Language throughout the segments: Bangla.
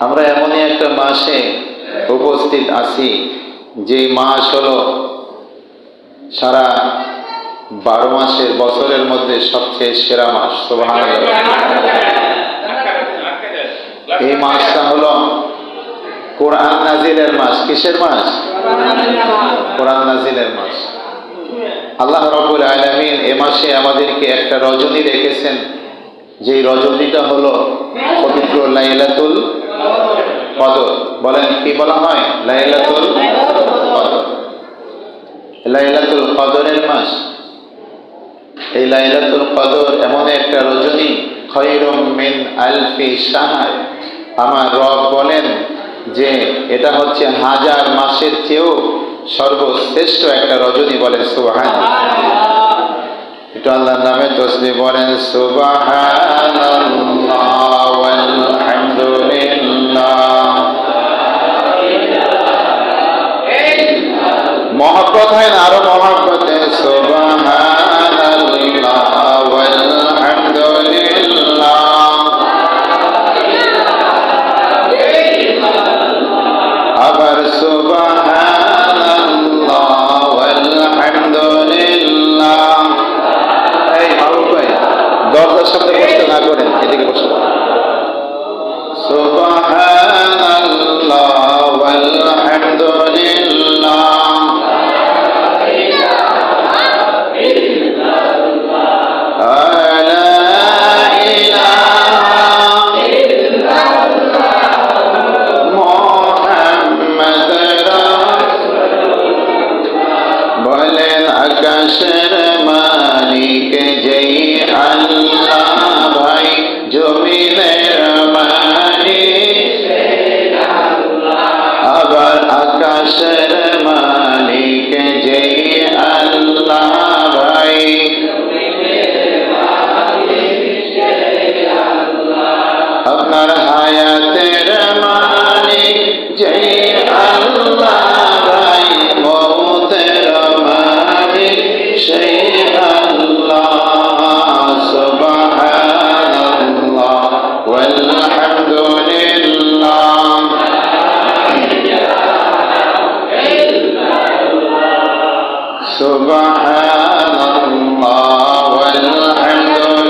আমরা এমনই একটা মাসে উপস্থিত আছি যে মাস হলো সারা 12 মাসের বছরের মধ্যে সবচেয়ে সেরা মাস। সুবহানাল্লাহ। এই মাসটা হলো কোরআন নাজিলের মাস। কিসের মাস? কোরআন নাজিলের মাস। আল্লাহ রাব্বুল আলামিন এই মাসে আমাদেরকে একটা রজনী রেখেছেন, যে রজনীটা হলো পবিত্র লাইলাতুল কদর। বলেন কি বলা হয়? লাইলাতুল কদর। লাইলাতুল কদরের মাস। এই লাইলাতুল কদর এমন একটা রজনী, খায়রুম মিন আলফি শাহর। আমার রব বলেন যে এটা হচ্ছে 1000 মাসের চেয়েও সর্বশ্রেষ্ঠ একটা রজনী। বলেন সুবহানাল্লাহ। একটু আল্লাহর নামে তসবিহ বলেন সুবহানাল্লাহ ওয়ালহামদুলিল্লাহ। মহব্বত হয় না? আরো মহব্বতে সুবহানাল্লাহ ওয়ালহামদুলিল্লাহ। আবার সুবহানাল্লাহ ওয়ালহামদুলিল্লাহ। এই মাহবুব ভাই, দরজার সামনে বসতে না করেন, এদিকে বসে। সুবহানাল্লাহ ওয়ালহামদুলিল্লাহ। আকাশের মালিক যেই আল্লাহ, ভাই জমিনের মালিক আবার আকাশের মালিক যেই আল্লাহ, ভাই আপনার হায়াতের মালিক যেই আল্লাহ, ভাই মওতের মালিক সেই আল্লাহ। সুবহানাল্লাহ ওয়ালহামদুলিল্লাহ। সুবহানাল্লাহ ওয়ালহামদুলিল্লাহ।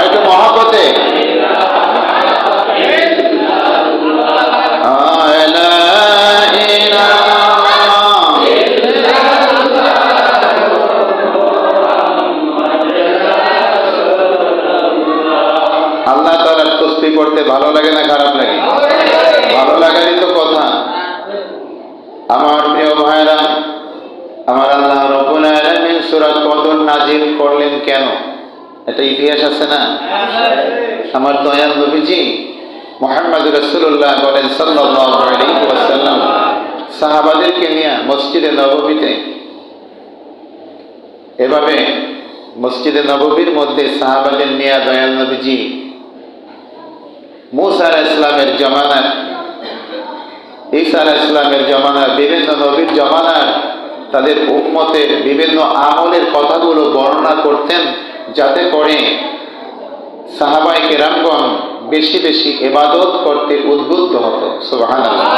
একটু মহব্বতে আল্লাহ তাআলার তাসবিহ করতে ভালো লাগে না খারাপ লাগে? ভালো লাগারই তো কথা। আমার প্রিয় ভাইরা, আমার আল্লাহ রাব্বুল আলামিন সূরা কদর নাজিল করলেন কেন? এটা ইতিহাস আছে না? আমার দয়াল নবীজি মুহাম্মদ রাসূলুল্লাহ বলেন সাল্লাল্লাহু আলাইহি ওয়াসাল্লাম সাহাবাদেরকে নিয়ে মসজিদে নববীতে, এভাবে মসজিদে নববীর মধ্যে সাহাবাদের নিয়ে দয়াল নবীজি মুসা আলাইহিস সালামের জামানার, ঈসা আলাইহিস সালামের জামানার, বিভিন্ন নবীর জামানার তাদের উম্মতের বিভিন্ন আমলের কথাগুলো বর্ণনা করতেন, যাতে করে সাহাবায়ে কেরামগণ বেশি বেশি ইবাদত করতে উদ্বুদ্ধ হতো। সুবহানাল্লাহ।